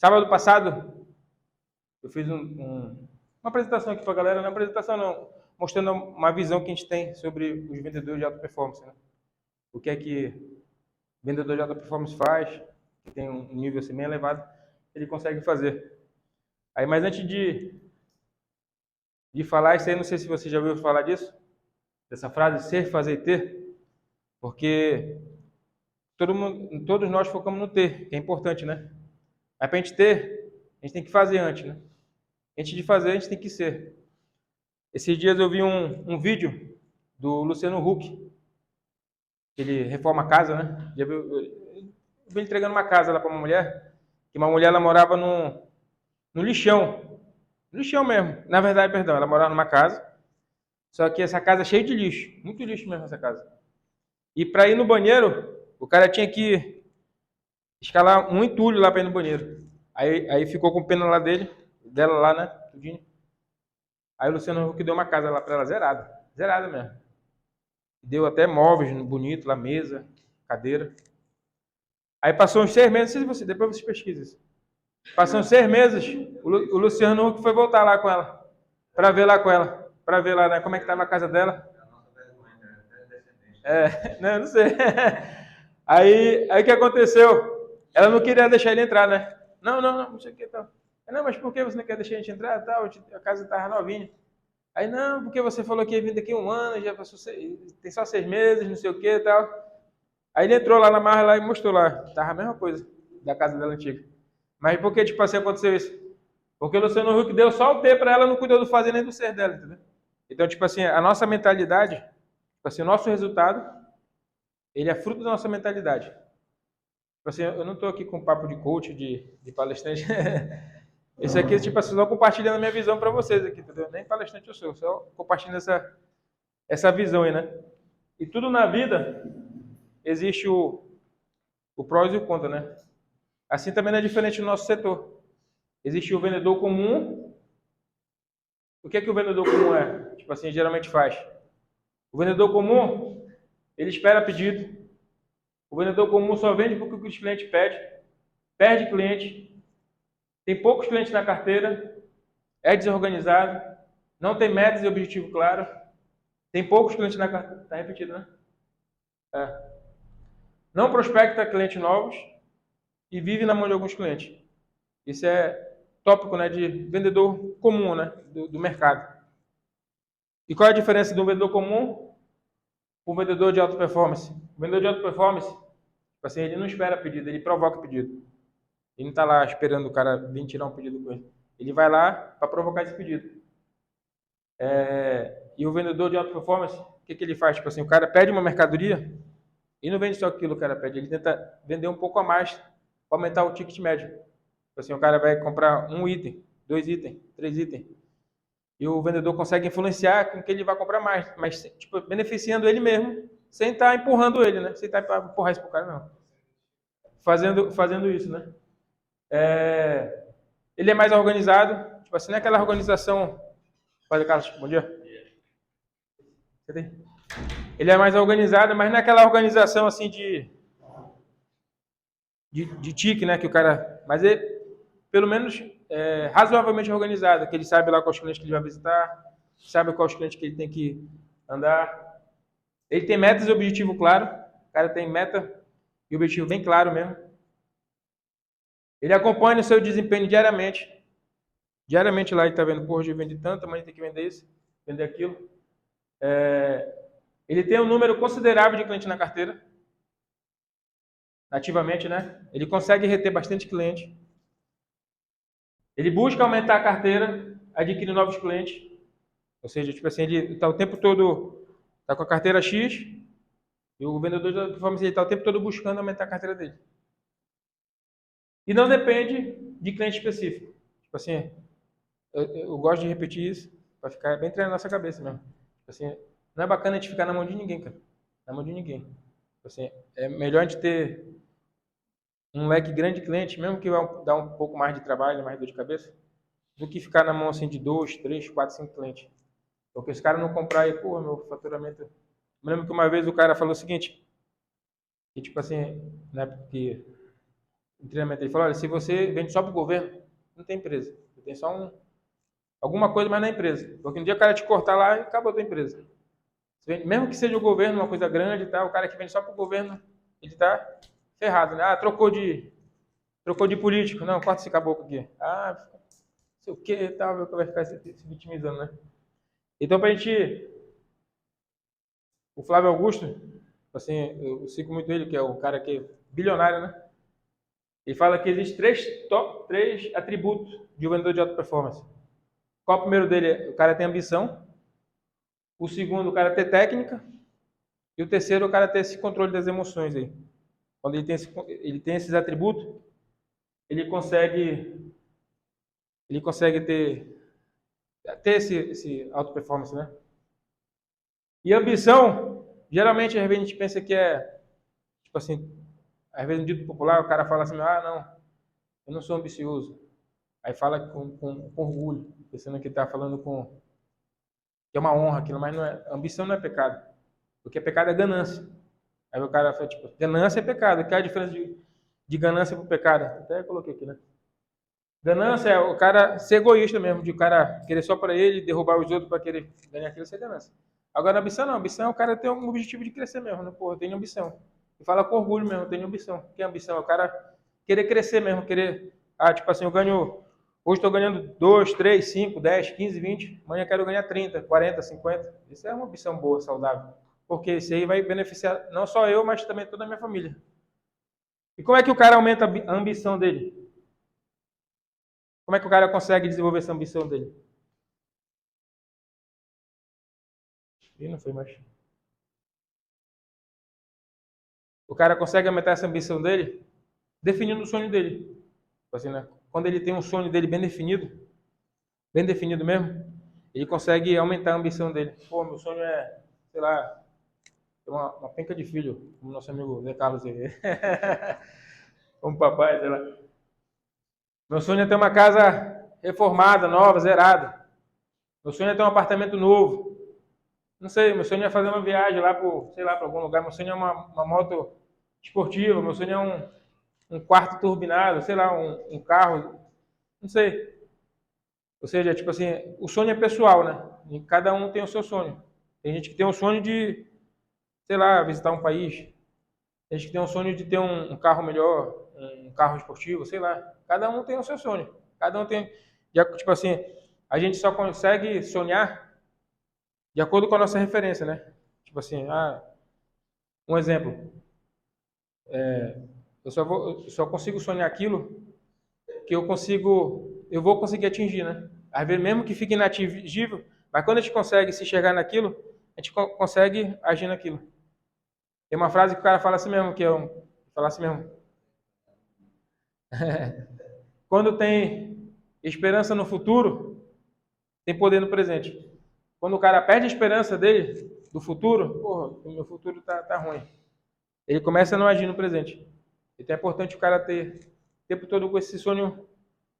Sábado passado, eu fiz uma apresentação aqui para a galera, não é apresentação não, mostrando uma visão que a gente tem sobre os vendedores de alta performance, né? O que é que o vendedor de alta performance faz, que tem um nível assim bem elevado, ele consegue fazer. Aí, mas antes de falar isso aí, não sei se você já ouviu falar disso, dessa frase, ser, fazer e ter, porque todos nós focamos no ter, que é importante, né? Mas para a gente ter, a gente tem que fazer antes, né? Antes de fazer, a gente tem que ser. Esses dias eu vi um vídeo do Luciano Huck, que ele reforma a casa, né? Já viu? Eu vi entregando uma casa lá para uma mulher, que uma mulher ela morava no lixão. No lixão mesmo. Na verdade, perdão, ela morava numa casa, só que essa casa é cheia de lixo. Muito lixo mesmo essa casa. E para ir no banheiro, o cara tinha que escalar um entulho lá para ir no banheiro. Aí ficou com pena lá dela lá, né? Tudinho. Aí o Luciano Huck deu uma casa lá para ela zerada. Zerada mesmo. Deu até móveis bonito lá, mesa, cadeira. Aí passou uns 6 meses, não sei se você, depois vocês pesquisam isso. Passou uns 6 meses, o Luciano Huck foi voltar lá com ela, para ver lá com ela, para ver lá, né, como é que estava a casa dela. Não, não sei. Aí o que aconteceu? Ela não queria deixar ele entrar, né? Não sei o que tal. Não, mas por que você não quer deixar a gente entrar? Tal, a casa estava novinha. Aí, não, porque você falou que ia vir daqui 1 ano, já passou tem só 6 meses, não sei o que e tal. Aí ele entrou lá na marra lá e mostrou lá. Tava a mesma coisa da casa dela antiga. Mas por que, tipo assim, aconteceu isso? Porque o Luciano Huck deu só o T pra ela, não cuidou do fazer nem do ser dela, entendeu? Então, tipo assim, a nossa mentalidade, tipo assim, o nosso resultado, ele é fruto da nossa mentalidade. Tipo assim, eu não tô aqui com papo de coach, de palestrante. Esse aqui, tipo assim, só compartilhando a minha visão para vocês aqui, entendeu? Nem palestrante eu sou, só compartilhando essa visão aí, né? E tudo na vida existe o prós e o contra, né? Assim também não é diferente no nosso setor. Existe o vendedor comum. O que é que o vendedor comum é? Tipo assim, geralmente faz. O vendedor comum, ele espera pedido. O vendedor comum só vende porque o que os clientes pedem. Perde cliente. Tem poucos clientes na carteira. É desorganizado. Não tem metas e objetivo claro. Tem poucos clientes na carteira. Tá repetido, né? É. Não prospecta clientes novos e vive na mão de alguns clientes. Isso é tópico, né, de vendedor comum, né, do mercado. E qual é a diferença do vendedor comum para o vendedor de alta performance? O vendedor de alta performance, tipo assim, ele não espera pedido, ele provoca pedido. Ele não está lá esperando o cara vir tirar um pedido com ele. Ele vai lá para provocar esse pedido. E o vendedor de alta performance, o que ele faz? Tipo assim, o cara pede uma mercadoria e não vende só aquilo que o cara pede, ele tenta vender um pouco a mais para aumentar o ticket médio. Tipo assim, o cara vai comprar um item, 2 itens, 3 itens. E o vendedor consegue influenciar com que ele vai comprar mais, mas tipo, beneficiando ele mesmo, sem estar empurrando ele, né? Sem estar para empurrar isso pro cara, não. Fazendo isso, né? Ele é mais organizado, tipo assim, não é aquela organização. Fala, Carlos, bom dia. Ele é mais organizado, mas não é aquela organização assim de tique, né? Que o cara. Mas ele, pelo menos, razoavelmente organizado, que ele sabe lá quais clientes que ele vai visitar, sabe quais clientes que ele tem que andar. Ele tem metas e objetivo claro. O cara tem meta e objetivo bem claro mesmo. Ele acompanha o seu desempenho diariamente. Diariamente lá ele está vendo, pô, hoje vende tanto, amanhã tem que vender isso, vender aquilo. Ele tem um número considerável de clientes na carteira. Ativamente, né? Ele consegue reter bastante cliente. Ele busca aumentar a carteira, adquirir novos clientes. Ou seja, tipo assim, ele está o tempo todo, está com a carteira X, e o vendedor de performance está o tempo todo buscando aumentar a carteira dele. E não depende de cliente específico. Tipo assim, eu gosto de repetir isso, para ficar bem treinado na nossa cabeça mesmo. Tipo assim, não é bacana a gente ficar na mão de ninguém, cara. Na mão de ninguém. Tipo assim, é melhor a gente ter um leque grande de clientes, mesmo que vai dar um pouco mais de trabalho, mais dor de cabeça, do que ficar na mão assim de 2, 3, 4, 5 clientes. Porque os caras não comprar aí, pô, meu faturamento. Eu me lembro que uma vez o cara falou o seguinte, que tipo assim, né, porque em treinamento. Ele falou, olha, se você vende só para o governo, não tem empresa. Você tem só alguma coisa, mas não é empresa. Porque um dia o cara te cortar lá e acabou a tua empresa. Mesmo que seja o governo, uma coisa grande e tal, o cara que vende só para o governo, ele está ferrado, né? Ah, trocou de político. Não, corta esse caboclo aqui. Ah, não sei o que e tal, vai ficar se vitimizando, né? Então, pra gente... O Flávio Augusto, assim, eu sigo muito ele, que é o cara que é bilionário, né? Ele fala que existem três atributos de um vendedor de alta performance. Qual o primeiro dele? O cara tem ambição. O segundo, o cara tem técnica. E o terceiro, o cara tem esse controle das emoções aí. Quando ele tem esses atributos, ele consegue ter esse alta performance, né? E ambição, geralmente, às vezes a gente pensa que é, tipo assim, às vezes no dito popular, o cara fala assim, ah, não, eu não sou ambicioso. Aí fala com orgulho, pensando que está falando que é uma honra aquilo, mas não é, ambição não é pecado. O que é pecado é ganância. Aí o cara fala, tipo, ganância é pecado. Qual é a diferença de ganância para o pecado? Até coloquei aqui, né? Ganância é o cara ser egoísta mesmo, de o cara querer só para ele, derrubar os outros para querer ganhar aquilo, isso é ganância. Agora, ambição não. Ambição é o cara ter um objetivo de crescer mesmo, né? Porra, eu tenho ambição. E fala com orgulho mesmo, eu tenho ambição. O que é ambição? É o cara querer crescer mesmo, querer... Ah, tipo assim, hoje estou ganhando 2, 3, 5, 10, 15, 20. Amanhã quero ganhar 30, 40, 50. Isso é uma ambição boa, saudável. Porque isso aí vai beneficiar não só eu, mas também toda a minha família. E como é que o cara aumenta a ambição dele? Como é que o cara consegue desenvolver essa ambição dele? Ih, não foi mais. O cara consegue aumentar essa ambição dele definindo o sonho dele. Assim, né? Quando ele tem um sonho dele bem definido mesmo, ele consegue aumentar a ambição dele. Pô, meu sonho é, sei lá, ter uma penca de filho, como nosso amigo Zé Carlos aí. Como papai, sei lá. Meu sonho é ter uma casa reformada, nova, zerada. Meu sonho é ter um apartamento novo. Não sei, meu sonho é fazer uma viagem lá para algum lugar. Meu sonho é uma moto esportiva. Meu sonho é um quarto turbinado, sei lá, um carro. Não sei. Ou seja, tipo assim, o sonho é pessoal, né? E cada um tem o seu sonho. Tem gente que tem um sonho de, sei lá, visitar um país. Tem gente que tem um sonho de ter um carro melhor, um carro esportivo, sei lá. Cada um tem o seu sonho. Cada um tem. Tipo assim, a gente só consegue sonhar de acordo com a nossa referência, né? Tipo assim, um exemplo. Eu só consigo sonhar aquilo que eu vou conseguir atingir, né? Às vezes, mesmo que fique inatingível, mas quando a gente consegue se enxergar naquilo, a gente consegue agir naquilo. Tem uma frase que o cara fala assim mesmo, fala assim mesmo. Quando tem esperança no futuro, tem poder no presente. Quando o cara perde a esperança dele, do futuro, porra, o meu futuro tá ruim. Ele começa a não agir no presente. Então é importante o cara ter o tempo todo com esse sonho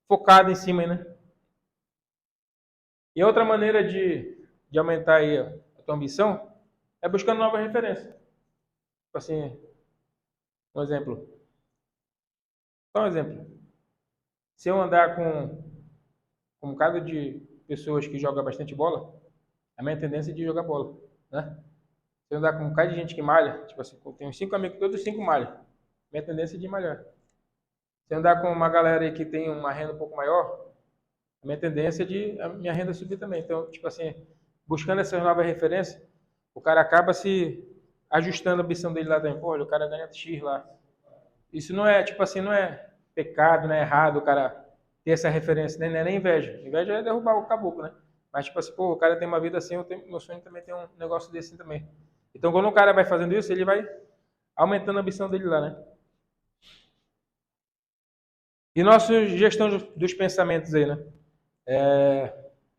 focado em cima, né? E outra maneira de aumentar aí a tua ambição é buscando novas referências. Tipo assim, um exemplo. Só um exemplo. Se eu andar com um bocado de pessoas que jogam bastante bola, a minha tendência é de jogar bola, né? Se eu andar com um bocado de gente que malha, tipo assim, eu tenho 5 amigos, todos 5 malham. Minha tendência é de malhar. Se eu andar com uma galera aí que tem uma renda um pouco maior, a minha tendência é de a minha renda subir também. Então, tipo assim, buscando essas novas referências, o cara acaba se ajustando a ambição dele lá dentro. Pô, olha, o cara ganha X lá. Isso não é, tipo assim, não é pecado, não é errado o cara ter essa referência, né? Não é nem inveja. Inveja é derrubar o caboclo, né? Mas, tipo assim, pô, o cara tem uma vida assim, meu sonho também tem um negócio desse assim também. Então, quando o cara vai fazendo isso, ele vai aumentando a ambição dele lá, né? E nossa gestão dos pensamentos aí, né?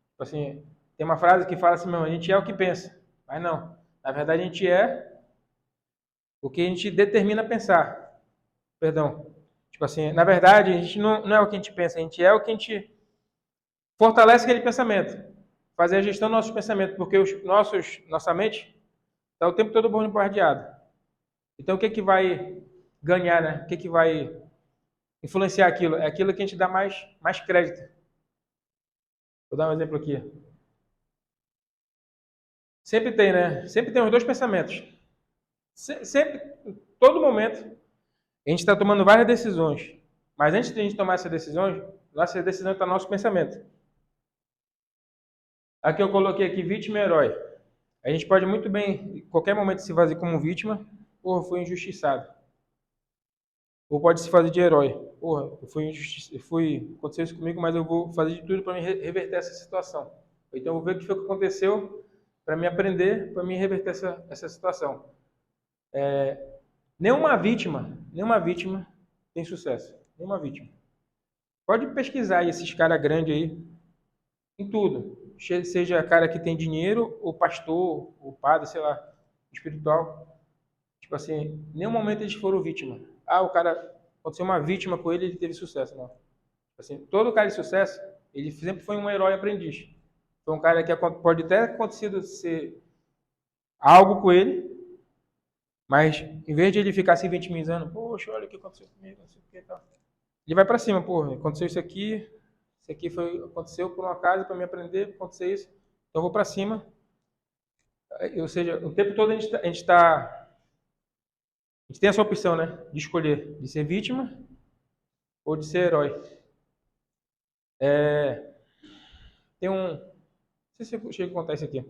Tipo assim, tem uma frase que fala assim, meu, a gente é o que pensa. Mas não. Na verdade, a gente é o que a gente determina pensar. Perdão. Tipo assim, na verdade, a gente não é o que a gente pensa, a gente é o que a gente fortalece aquele pensamento. Fazer a gestão dos nossos pensamentos, porque nossa mente está o tempo todo bombardeada. Então, o que vai ganhar, né? O que vai influenciar aquilo. É aquilo que a gente dá mais crédito. Vou dar um exemplo aqui. Sempre tem, né? Sempre tem os dois pensamentos. Sempre, em todo momento, a gente está tomando várias decisões. Mas antes de a gente tomar essas decisões, nossa decisão está no nosso pensamento. Aqui eu coloquei aqui vítima e herói. A gente pode muito bem, em qualquer momento, se fazer como vítima, porra, fui injustiçado. Ou pode se fazer de herói. Porra, aconteceu isso comigo, mas eu vou fazer de tudo para me reverter essa situação. Então eu vou ver o que foi que aconteceu para me aprender, para me reverter essa situação. Nenhuma vítima tem sucesso. Nenhuma vítima. Pode pesquisar aí esses caras grandes aí, em tudo. Seja cara que tem dinheiro, ou pastor, ou padre, sei lá, espiritual. Tipo assim, em nenhum momento eles foram vítima. Ah, o cara, aconteceu uma vítima com ele, ele teve sucesso. Não. Tipo assim, todo cara de sucesso, ele sempre foi um herói aprendiz. Foi um cara que pode até acontecido ser algo com ele, mas em vez de ele ficar se vitimizando, poxa, olha o que aconteceu comigo, não sei o que e tal. Ele vai pra cima, pô, aconteceu isso aqui aconteceu por um acaso para me aprender, aconteceu isso, então eu vou pra cima. Ou seja, o tempo todo a gente tem essa opção, né, de escolher, de ser vítima ou de ser herói. Tem não sei se eu chego a contar isso aqui.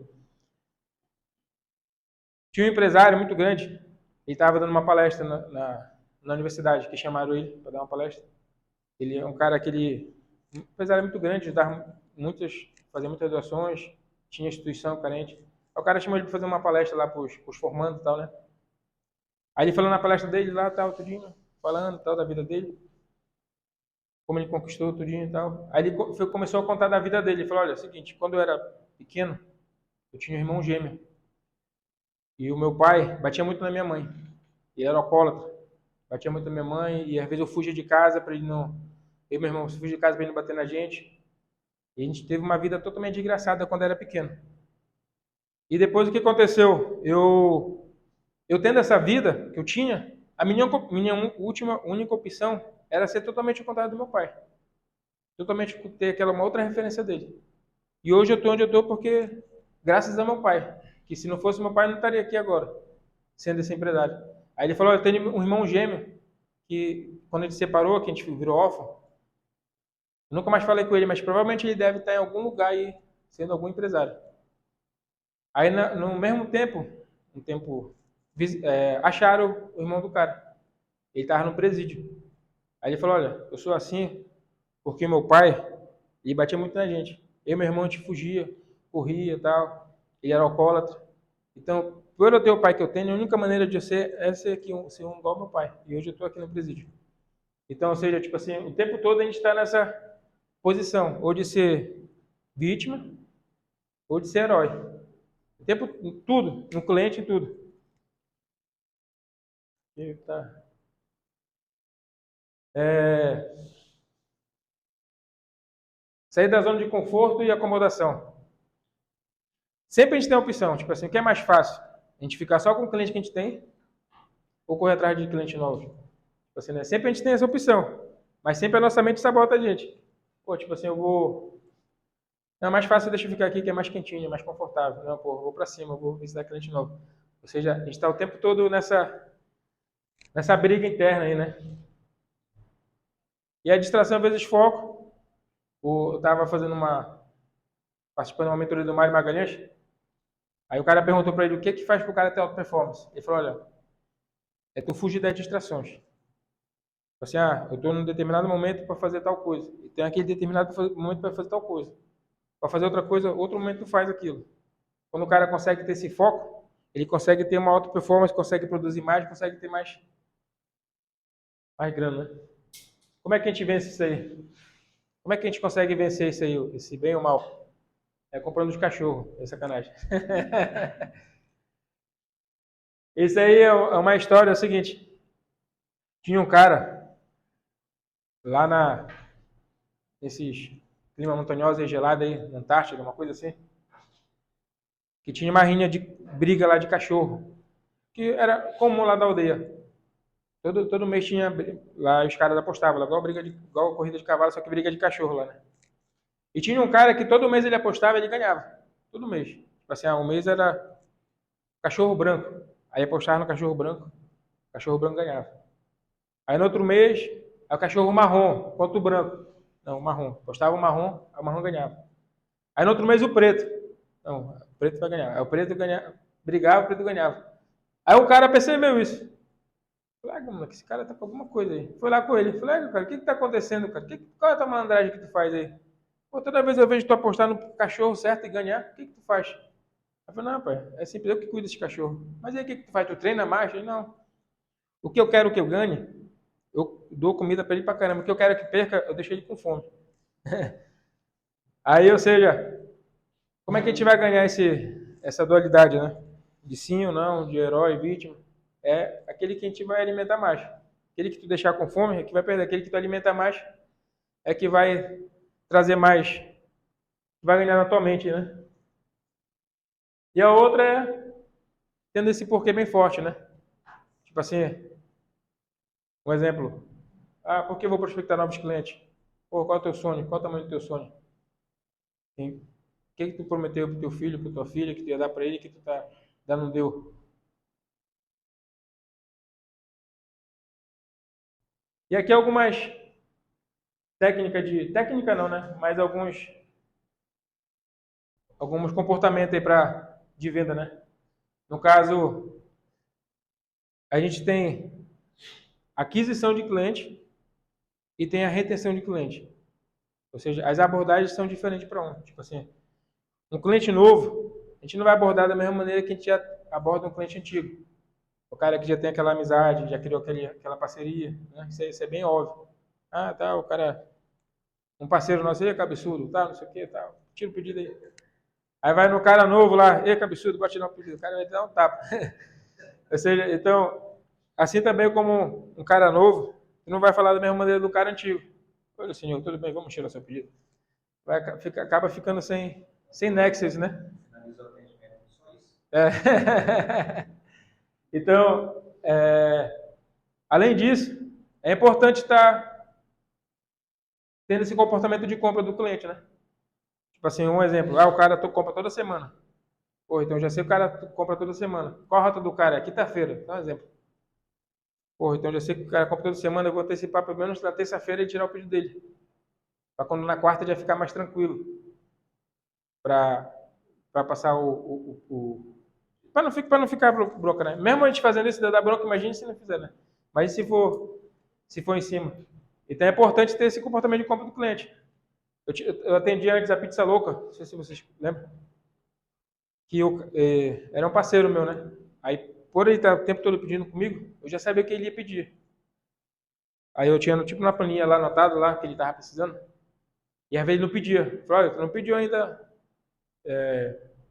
Tinha um empresário muito grande, ele estava dando uma palestra na universidade, que chamaram ele para dar uma palestra. Ele é um cara um empresário muito grande, fazia muitas doações, tinha instituição carente. Aí o cara chamou ele para fazer uma palestra lá para os formandos e tal, né? Aí ele falou na palestra dele lá, tal, tudinho, falando tal da vida dele, como ele conquistou tudinho e tal. Aí ele começou a contar da vida dele. Ele falou, olha, é o seguinte, quando eu era pequeno, eu tinha um irmão gêmeo. E o meu pai batia muito na minha mãe. Ele era alcoólatra. Batia muito na minha mãe e às vezes eu fugia de casa para ele não... Eu e meu irmão fugia de casa para ele não bater na gente. E a gente teve uma vida totalmente desgraçada quando era pequeno. E depois o que aconteceu? Eu tendo essa vida que eu tinha, a minha única opção era ser totalmente o contrário do meu pai. Totalmente ter aquela uma outra referência dele. E hoje eu estou onde eu estou porque, graças a meu pai, que se não fosse meu pai, eu não estaria aqui agora, sendo esse empresário. Aí ele falou, eu tenho um irmão gêmeo, que quando ele se separou, que a gente virou órfão, eu nunca mais falei com ele, mas provavelmente ele deve estar em algum lugar aí, sendo algum empresário. Aí no mesmo tempo, acharam o irmão do cara. Ele estava no presídio. Aí ele falou, olha, eu sou assim porque meu pai, ele batia muito na gente. Eu e meu irmão, a gente fugia, corria e tal. Ele era alcoólatra. Então, por eu ter o pai que eu tenho, a única maneira de eu ser é ser um igual ao meu pai. E hoje eu estou aqui no presídio. Então, ou seja, tipo assim, o tempo todo a gente está nessa posição, ou de ser vítima, ou de ser herói. O tempo, tudo, no cliente, em tudo. Eita. Sair da zona de conforto e acomodação. Sempre a gente tem a opção, tipo assim, o que é mais fácil? A gente ficar só com o cliente que a gente tem ou correr atrás de cliente novo? Tipo assim, né? Sempre a gente tem essa opção, mas sempre a nossa mente sabota a gente. Pô, tipo assim, eu vou... Não, é mais fácil deixa eu ficar aqui que é mais quentinho, é mais confortável. Não, pô, eu vou pra cima, eu vou visitar cliente novo. Ou seja, a gente está o tempo todo nessa briga interna aí, né? E a distração, às vezes, foco. Eu estava participando de uma mentoria do Mário Magalhães. Aí o cara perguntou para ele o que faz para o cara ter alta performance. Ele falou, olha, é tu fugir das distrações. Assim, eu estou num determinado momento para fazer tal coisa. E tem aquele determinado momento para fazer tal coisa. Para fazer outra coisa, outro momento tu faz aquilo. Quando o cara consegue ter esse foco, ele consegue ter uma alta performance, consegue produzir mais, consegue ter mais grana, né? Como é que a gente vence isso aí? Como é que a gente consegue vencer isso aí, esse bem ou mal? É comprando os cachorros, é sacanagem. Isso aí é uma história, é o seguinte. Tinha um cara lá nesses clima montanhoso e gelado aí, na Antártida, uma coisa assim, que tinha uma rinha de briga lá de cachorro, que era comum lá da aldeia. Todo mês tinha lá, os caras apostavam, lá, igual corrida de cavalo, só que briga de cachorro lá, né? E tinha um cara que todo mês ele apostava e ele ganhava. Todo mês. Tipo assim, um mês era cachorro branco. Aí apostava no cachorro branco ganhava. Aí no outro mês, é o cachorro marrom contra o branco. Não, o marrom. Apostava o marrom, aí o marrom ganhava. Aí no outro mês o preto. Não, o preto vai ganhar. Aí o preto ganhava, brigava, o preto ganhava. Aí o cara percebeu isso. Falei, mano, que esse cara tá com alguma coisa aí. Foi lá com ele. Falei, cara, o que que tá acontecendo, cara? Qual é a tua malandragem que tu faz aí? Pô, toda vez eu vejo tu apostar no cachorro certo e ganhar, o que que tu faz? Eu falei, não, pai, é simples, eu que cuido desse cachorro. Mas aí o que que tu faz? Tu treina mais? Ele, não. O que eu quero que eu ganhe, eu dou comida pra ele pra caramba. O que eu quero que perca, eu deixo ele com fome. Aí, ou seja, como é que a gente vai ganhar essa dualidade, né? De sim ou não, de herói e vítima. É aquele que a gente vai alimentar mais. Aquele que tu deixar com fome é que vai perder. Aquele que tu alimenta mais é que vai trazer mais, vai ganhar na tua mente, né? E a outra é tendo esse porquê bem forte, né? Tipo assim, um exemplo. Ah, por que eu vou prospectar novos clientes? Pô, qual é o teu sonho? Qual é o tamanho do teu sonho? Sim. O que que tu prometeu pro teu filho, pra tua filha, que tu ia dar pra ele, que tu tá dando não deu? E aqui algumas técnica não, né? Mas alguns comportamentos aí para de venda, né? No caso, a gente tem aquisição de cliente e tem a retenção de cliente. Ou seja, as abordagens são diferentes para um. Tipo assim, um cliente novo, a gente não vai abordar da mesma maneira que a gente já aborda um cliente antigo. O cara que já tem aquela amizade, já criou aquela parceria, né? Isso é bem óbvio. Ah, tá, o cara, um parceiro nosso aí, cabeçudo, tá, não sei o que, tá, tira o pedido aí. Aí vai no cara novo lá, ei, cabeçudo, bate no pedido, o cara vai te dar um tapa. Ou seja, então, assim também como um cara novo, não vai falar da mesma maneira do cara antigo. Olha, senhor, tudo bem, vamos tirar seu pedido. Acaba ficando sem nexus, né? É. Então, além disso, é importante estar tendo esse comportamento de compra do cliente, né? Tipo assim, um exemplo, o cara compra toda semana. Pô, então já sei que o cara compra toda semana. Qual a rota do cara? É quinta-feira, dá um exemplo. Pô, então já sei que o cara compra toda semana, eu vou antecipar pelo menos na terça-feira e tirar o pedido dele. Para quando na quarta já ficar mais tranquilo. Para passar para não ficar bronca, né? Mesmo a gente fazendo isso, dá bronca, imagine se não fizer, né? Mas se for em cima. Então é importante ter esse comportamento de compra do cliente. Eu atendi antes a Pizza Louca, não sei se vocês lembram, que era um parceiro meu, né? Aí, por ele estar o tempo todo pedindo comigo, eu já sabia o que ele ia pedir. Aí eu tinha tipo na planilha lá anotado lá que ele estava precisando. E às vezes ele não pedia. Eu falei, olha, tu não pediu ainda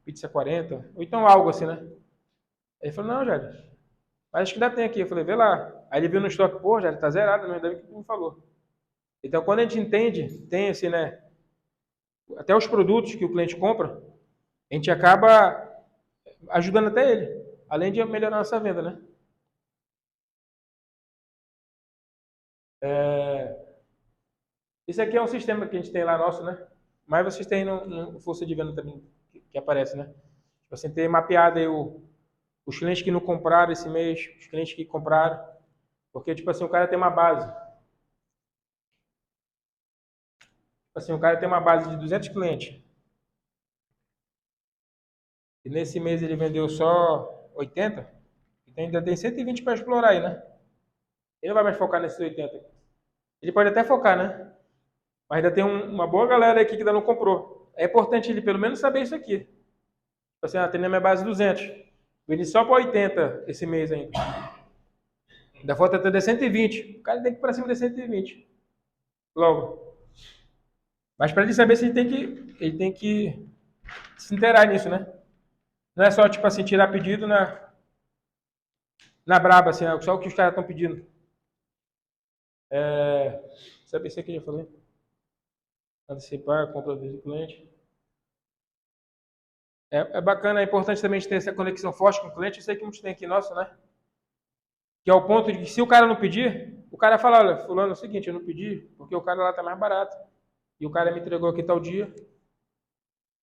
pizza 40? Ou então algo assim, né? Aí ele falou, não, Jário, mas acho que ainda tem aqui. Eu falei, vê lá. Aí ele viu no estoque, pô, Jário, tá zerado, não, ainda bem que tu me falou. Então quando a gente entende, tem esse, né? Até os produtos que o cliente compra, a gente acaba ajudando até ele. Além de melhorar a nossa venda, né? Isso aqui é um sistema que a gente tem lá nosso, né? Mas vocês têm no Força de Venda também, que aparece, né? Tipo assim, ter mapeado aí os clientes que não compraram esse mês, os clientes que compraram. Porque, tipo assim, o cara tem uma base. Tipo assim, o cara tem uma base de 200 clientes. E nesse mês ele vendeu só 80. Então ainda tem 120 para explorar aí, né? Ele não vai mais focar nesses 80. Ele pode até focar, né? Mas ainda tem uma boa galera aqui que ainda não comprou. É importante ele pelo menos saber isso aqui. Tipo assim, tem na minha base 200. Vendi só para 80 esse mês ainda. Ainda falta até 120. O cara tem que ir para cima de 120. Logo. Mas para ele saber se ele tem que se inteirar nisso, né? Não é só, tipo assim, tirar pedido na braba, assim, só o que os caras estão pedindo. Sabe isso aqui que eu já falei? Antecipar, compra do cliente. É bacana, é importante também a gente ter essa conexão forte com o cliente. Eu sei que muitos têm aqui, nosso, né? Que é o ponto de que se o cara não pedir, o cara fala, olha, fulano, é o seguinte, eu não pedi, porque o cara lá tá mais barato. E o cara me entregou aqui tal dia.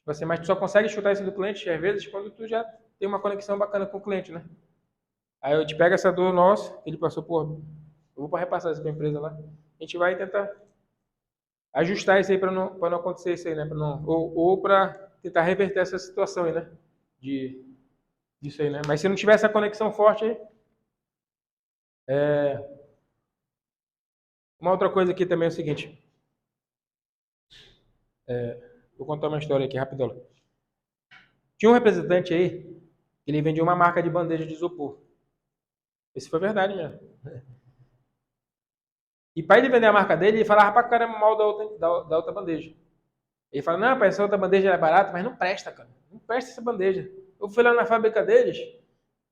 Mas tu só consegue escutar isso do cliente, às vezes, quando tu já tem uma conexão bacana com o cliente, né? Aí eu te pego essa dor nossa, que ele passou por. Eu vou para repassar isso para a empresa lá. A gente vai tentar ajustar isso aí para não acontecer isso aí, né? Pra não, ou para tentar reverter essa situação aí, né? De, disso aí, né? Mas se não tiver essa conexão forte aí. Uma outra coisa aqui também é o seguinte. Vou contar uma história aqui rapidão. Tinha um representante aí, que ele vendia uma marca de bandeja de isopor. Isso foi verdade mesmo. E para ele vender a marca dele, ele falava pra caramba mal da outra bandeja. Ele fala, não, pai, essa outra bandeja é barata, mas não presta, cara. Não presta essa bandeja. Eu fui lá na fábrica deles,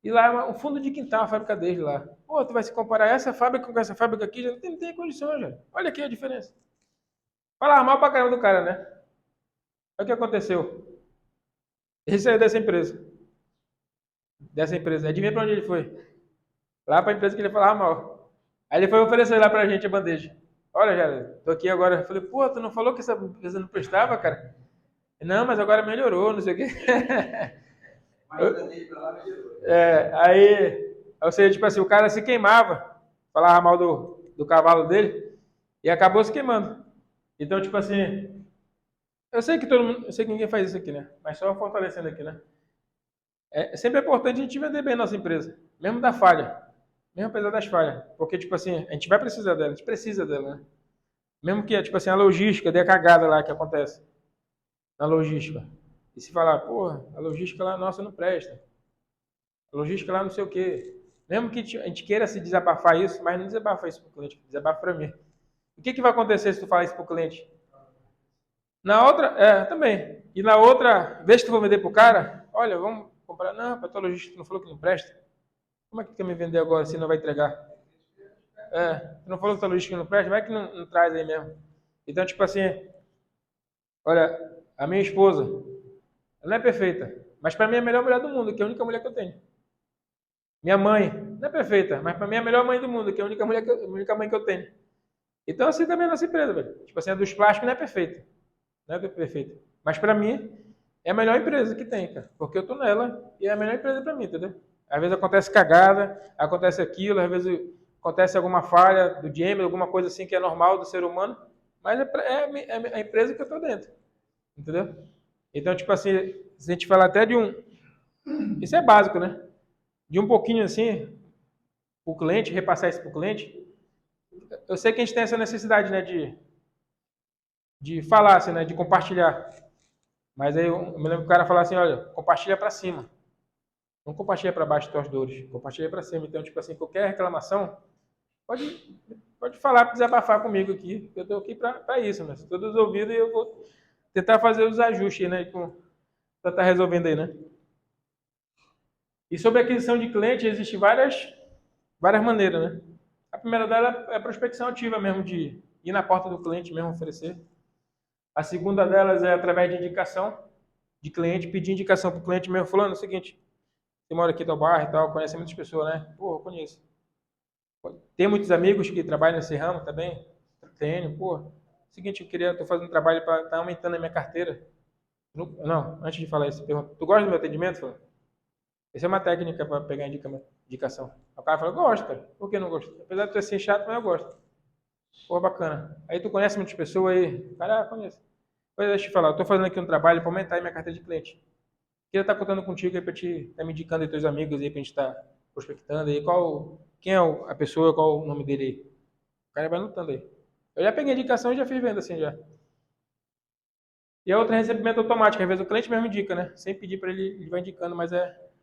e lá é um fundo de quintal, a fábrica deles lá. Pô, tu vai se comparar essa fábrica com essa fábrica aqui, já não tem condições, já. Olha aqui a diferença. Falava mal pra caramba do cara, né? Olha o que aconteceu. Ele saiu dessa empresa. Dessa empresa. Adivinha pra onde ele foi? Lá pra empresa que ele falava mal. Aí ele foi oferecer lá pra gente a bandeja. Olha, já, tô aqui agora. Eu falei, pô, tu não falou que essa empresa não prestava, cara? Não, mas agora melhorou, não sei o quê. Aí, ou seja, tipo assim, o cara se queimava, falava mal do cavalo dele e acabou se queimando. Então, tipo assim, eu sei que todo mundo, eu sei que ninguém faz isso aqui, né? Mas só fortalecendo aqui, né? Sempre é importante a gente vender bem a nossa empresa, mesmo da falha, mesmo apesar das falhas, porque tipo assim, a gente vai precisar dela, a gente precisa dela, né? Mesmo que tipo assim, a logística dê a cagada lá que acontece na logística. E se falar, porra, a logística lá nossa não presta. A logística lá não sei o quê. Mesmo que a gente queira se desabafar isso, mas não desabafa isso para o cliente, desabafa para mim. O que vai acontecer se tu falar isso para o cliente? Na outra, também. E na outra vez que tu for vender para o cara, olha, vamos comprar. Não, para tua logística tu não falou que não presta. Como é que tu quer me vender agora se não vai entregar? Tu não falou que tua logística não presta? Vai que não traz aí mesmo. Então, tipo assim, olha, a minha esposa, ela não é perfeita, mas para mim é a melhor mulher do mundo, que é a única mulher que eu tenho. Minha mãe, não é perfeita, mas para mim é a melhor mãe do mundo, que é a única, mulher a única mãe que eu tenho. Então, assim também é a nossa empresa, velho. Tipo assim, a dos plásticos não é perfeita. Não é perfeita. Mas para mim, é a melhor empresa que tem, cara. Porque eu tô nela e é a melhor empresa para mim, entendeu? Às vezes acontece cagada, acontece aquilo, às vezes acontece alguma falha do Jamie, alguma coisa assim que é normal do ser humano, mas é a empresa que eu tô dentro, entendeu? Então, tipo assim, se a gente falar até de um... Isso é básico, né? De um pouquinho assim, o cliente, repassar isso para o cliente, eu sei que a gente tem essa necessidade, né, de falar, assim, né, de compartilhar. Mas aí eu me lembro que o cara falava assim, olha, compartilha para cima. Não compartilha para baixo das tuas dores, compartilha para cima. Então, tipo assim, qualquer reclamação, pode falar, desabafar comigo aqui. Eu estou aqui para isso, né? Estou dos ouvidos e eu vou tentar fazer os ajustes, né, para estar resolvendo aí, né? E sobre a aquisição de cliente, existem várias maneiras, né? A primeira dela é a prospecção ativa mesmo, de ir na porta do cliente mesmo oferecer. A segunda delas é através de indicação de cliente, pedir indicação para o cliente mesmo, falando o seguinte, você mora aqui no bairro e tal, conhece muitas pessoas, né? Pô, eu conheço. Tem muitos amigos que trabalham nesse ramo também? Tenho, pô. Seguinte, estou fazendo um trabalho para estar aumentando a minha carteira. Não, antes de falar isso, pergunta, tu gosta do meu atendimento? Essa é uma técnica para pegar indicação. O cara fala, gosto, cara. Por que não gosto? Apesar de tu ser chato, mas eu gosto. Pô, bacana. Aí tu conhece muitas pessoas aí? Cara, conheço. Pois deixa eu te falar, eu tô fazendo aqui um trabalho para aumentar aí minha carteira de cliente. Queria estar contando contigo aí para te tá me indicando aí teus amigos aí pra gente estar prospectando aí. Quem é a pessoa, qual o nome dele aí? O cara vai anotando aí. Eu já peguei indicação e já fiz venda assim já. E a outra é recebimento automático. Às vezes o cliente mesmo indica, né? Sem pedir para ele, ele vai indicando, mas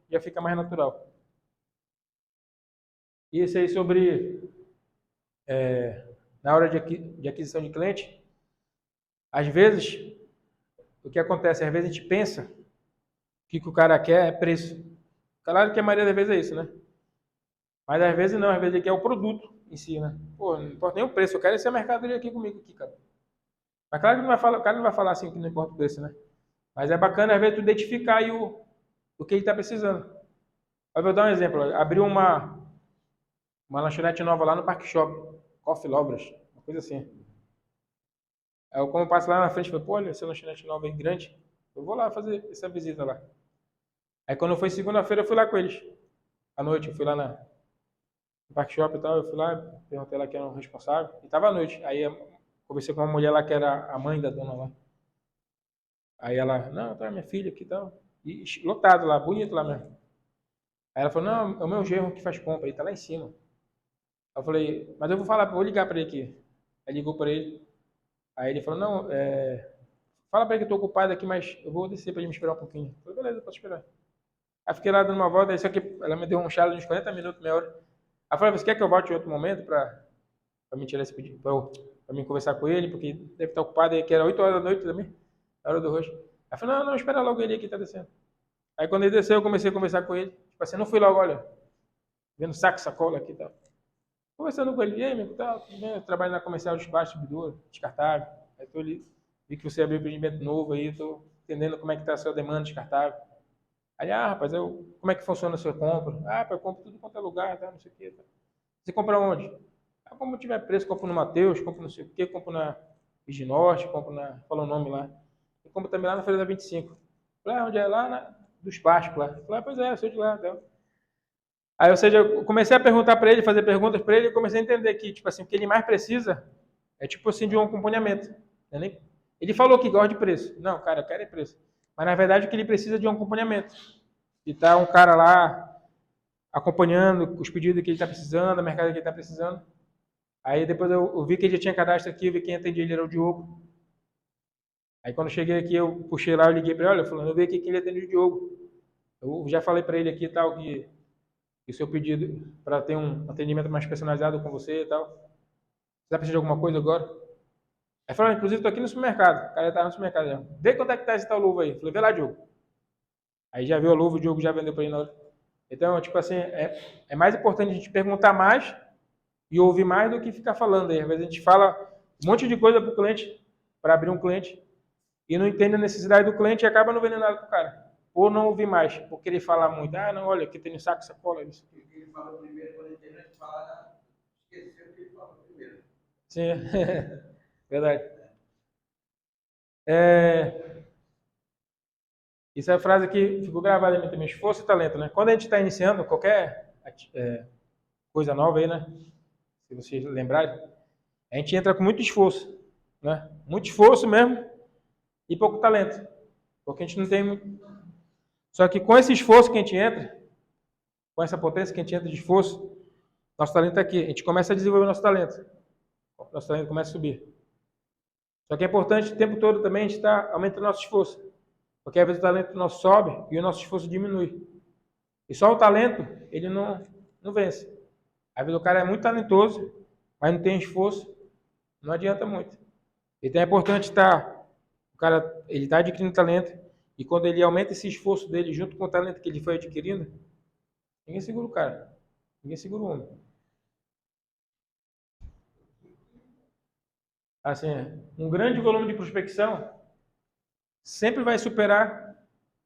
já fica mais natural. E esse aí sobre na hora de aquisição de cliente, às vezes, o que acontece? Às vezes a gente pensa que o que o cara quer é preço. Claro que a maioria das vezes é isso, né? Mas às vezes não, às vezes ele quer o produto em si, né? Pô, não importa nem o preço, eu quero esse mercadoria aqui comigo, aqui, cara. Mas claro que não vai falar, o cara não vai falar assim que não importa o preço, né? Mas é bacana, às vezes, tu identificar aí o que ele está precisando. Eu vou dar um exemplo. Abriu Uma lanchonete nova lá no Parque Shop. Coffee Lovers. Uma coisa assim. Aí eu, como eu passo lá na frente, falei, pô, olha essa lanchonete nova aí, grande. Eu vou lá fazer essa visita lá. Aí quando foi segunda-feira, eu fui lá com eles. À noite, eu fui lá no Parque Shop e tal. Eu fui lá, perguntei lá quem era o responsável. E tava à noite. Aí eu conversei com uma mulher lá que era a mãe da dona lá. Aí ela, não, tá minha filha aqui e tal. E lotado lá, bonito lá mesmo. Aí ela falou, não, é o meu genro que faz compra, ele tá lá em cima. Aí eu falei, mas eu vou falar, vou ligar pra ele aqui. Aí ligou pra ele. Aí ele falou, não, fala pra ele que eu tô ocupado aqui, mas eu vou descer pra ele me esperar um pouquinho. Eu falei, beleza, posso esperar. Aí fiquei lá dando uma volta, aí só que ela me deu um chá de uns 40 minutos, meia hora. Aí eu falei, você quer que eu volte em outro momento pra me tirar esse pedido, pra mim conversar com ele, porque deve estar ocupado aí, que era 8 horas da noite também, na hora do rush. Aí eu falei, não, não, espera logo ele aqui, tá descendo. Aí quando ele desceu, eu comecei a conversar com ele. Tipo assim, não fui logo, olha, vendo saco, sacola aqui e tal. Conversando com ele, e aí, amigo, tá, tudo bem? Eu trabalho na comercial de espaço, distribuidor, descartável. Aí tô ali, vi que você abriu um empreendimento novo aí, tô entendendo como é que tá a sua demanda descartável. Aí, rapaz, como é que funciona a sua compra? Ah, rapaz, eu compro tudo quanto é lugar, tá, não sei o quê. Tá. Você compra onde? Ah, como tiver preço, compro no Mateus, compro não sei o quê, compro na Viginorte, compro fala o nome lá. E compro também lá na Feira da 25. Falei, onde é? Lá dos Páscoa lá. Falei, pois é, eu sou de lá, então. Aí, ou seja, eu comecei a perguntar para ele, fazer perguntas para ele, e comecei a entender que, tipo assim, o que ele mais precisa é, tipo assim, de um acompanhamento. Ele falou que gosta de preço. Não, cara, eu quero é preço. Mas, na verdade, o que ele precisa é de um acompanhamento. E tá um cara lá acompanhando os pedidos que ele está precisando, a mercadoria que ele está precisando. Aí, depois eu vi que ele já tinha cadastro aqui, eu vi quem atendia ele era o Diogo. Aí, quando eu cheguei aqui, eu puxei lá, eu liguei para ele, olha, falando, eu vi aqui que ele atendeu o Diogo. Eu já falei para ele aqui e tal, que o seu pedido para ter um atendimento mais personalizado com você e tal. Você vai precisar de alguma coisa agora? Aí falou, inclusive estou aqui no supermercado. O cara estava no supermercado já. Vê quanto é que tá esse tal luva aí. Falei, vê lá, Diogo. Aí já viu a luva, o Diogo já vendeu para ele na hora. Então, tipo assim, é mais importante a gente perguntar mais e ouvir mais do que ficar falando aí. Às vezes a gente fala um monte de coisa para o cliente, para abrir um cliente, e não entende a necessidade do cliente e acaba não vendendo nada para o cara. Ou não ouvir mais, por querer falar muito. Ah, não, olha, aqui tem um saco, sacola, isso. Ele fala primeiro, quando ele termina de falar, esqueceu o que ele falou primeiro. Sim, verdade. É, isso é a frase que ficou gravada em mim também, esforço e talento, né? Quando a gente está iniciando qualquer coisa nova aí, né? Se vocês lembrarem, a gente entra com muito esforço, né? Muito esforço mesmo e pouco talento. Porque a gente não tem muito... Só que com esse esforço que a gente entra, com essa potência que a gente entra de esforço, nosso talento está aqui. A gente começa a desenvolver nosso talento. Nosso talento começa a subir. Só que é importante o tempo todo também a gente estar aumentando nosso esforço. Porque às vezes o talento nosso sobe e o nosso esforço diminui. E só o talento, ele não vence. Às vezes o cara é muito talentoso, mas não tem esforço, não adianta muito. Então é importante estar, o cara, ele está adquirindo talento, e quando ele aumenta esse esforço dele junto com o talento que ele foi adquirindo, ninguém segura o cara, ninguém segura o homem. Assim, um grande volume de prospecção sempre vai superar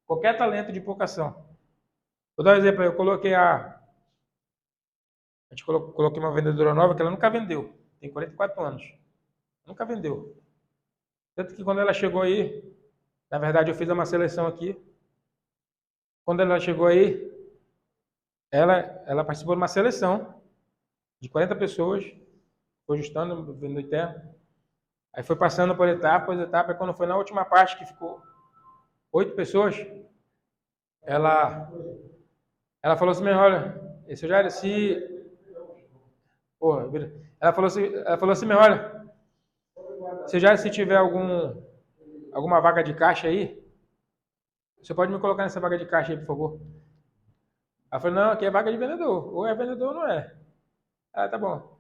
qualquer talento de vocação. Vou dar um exemplo, eu coloquei a gente coloquei uma vendedora nova que ela nunca vendeu, tem 44 anos, nunca vendeu. Tanto que quando ela chegou aí, na verdade eu fiz uma seleção aqui, quando ela chegou aí, ela participou de uma seleção de 40 pessoas, foi ajustando, vendo interno, aí foi passando por etapas, e quando foi na última parte que ficou 8 pessoas, ela falou assim, olha, esse já era se... Porra, ela falou assim, olha, se já se tiver alguma vaga de caixa aí, você pode me colocar nessa vaga de caixa aí, por favor? Ela falou, não, aqui é vaga de vendedor, ou é vendedor ou não é. Ah, tá bom.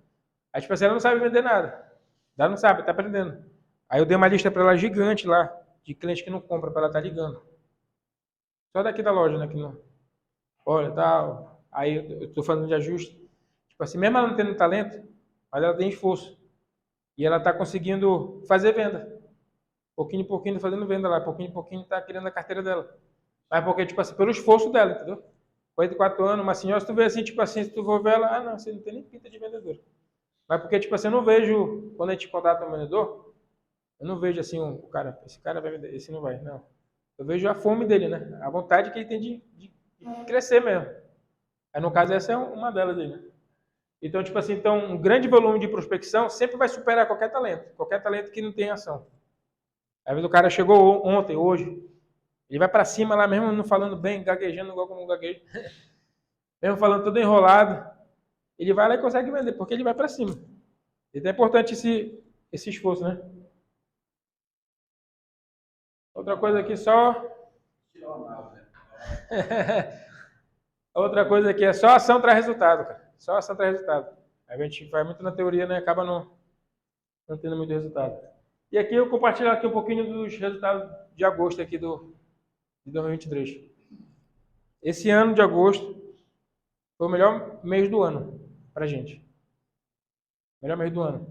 Aí, tipo assim, ela não sabe vender nada. Ela não sabe, tá aprendendo. Aí eu dei uma lista para ela gigante lá, de cliente que não compra, para ela estar ligando. Só daqui da loja, né, que não... Olha, tal. Aí eu tô falando de ajuste. Tipo assim, mesmo ela não tendo talento, mas ela tem esforço. E ela tá conseguindo fazer venda. Pouquinho em pouquinho, fazendo venda lá. Pouquinho em pouquinho, tá criando a carteira dela. Mas porque, tipo assim, pelo esforço dela, entendeu? 44 anos, uma senhora, se tu vê assim, tipo assim, se tu for ver ela, não, você não tem nem pinta de vendedora. Mas porque, tipo assim, eu não vejo, quando a gente contrata um vendedor, eu não vejo assim, o cara, esse cara vai vender, esse não vai, não. Eu vejo a fome dele, né? A vontade que ele tem de crescer mesmo. Aí, no caso, essa é uma delas aí, né? Então, tipo assim, então, um grande volume de prospecção sempre vai superar qualquer talento que não tem ação. Às vezes o cara chegou ontem, hoje, ele vai pra cima lá mesmo, não falando bem, gaguejando igual como um gaguejo, mesmo falando tudo enrolado, ele vai lá e consegue vender, porque ele vai pra cima. Então é importante esse esforço, né? Outra coisa aqui só. Outra coisa aqui é só ação traz resultado, cara. Só ação traz resultado. A gente vai muito na teoria, né? Acaba não tendo muito resultado. E aqui eu compartilho aqui um pouquinho dos resultados de agosto aqui de 2023. Esse ano de agosto foi o melhor mês do ano pra gente. Melhor mês do ano.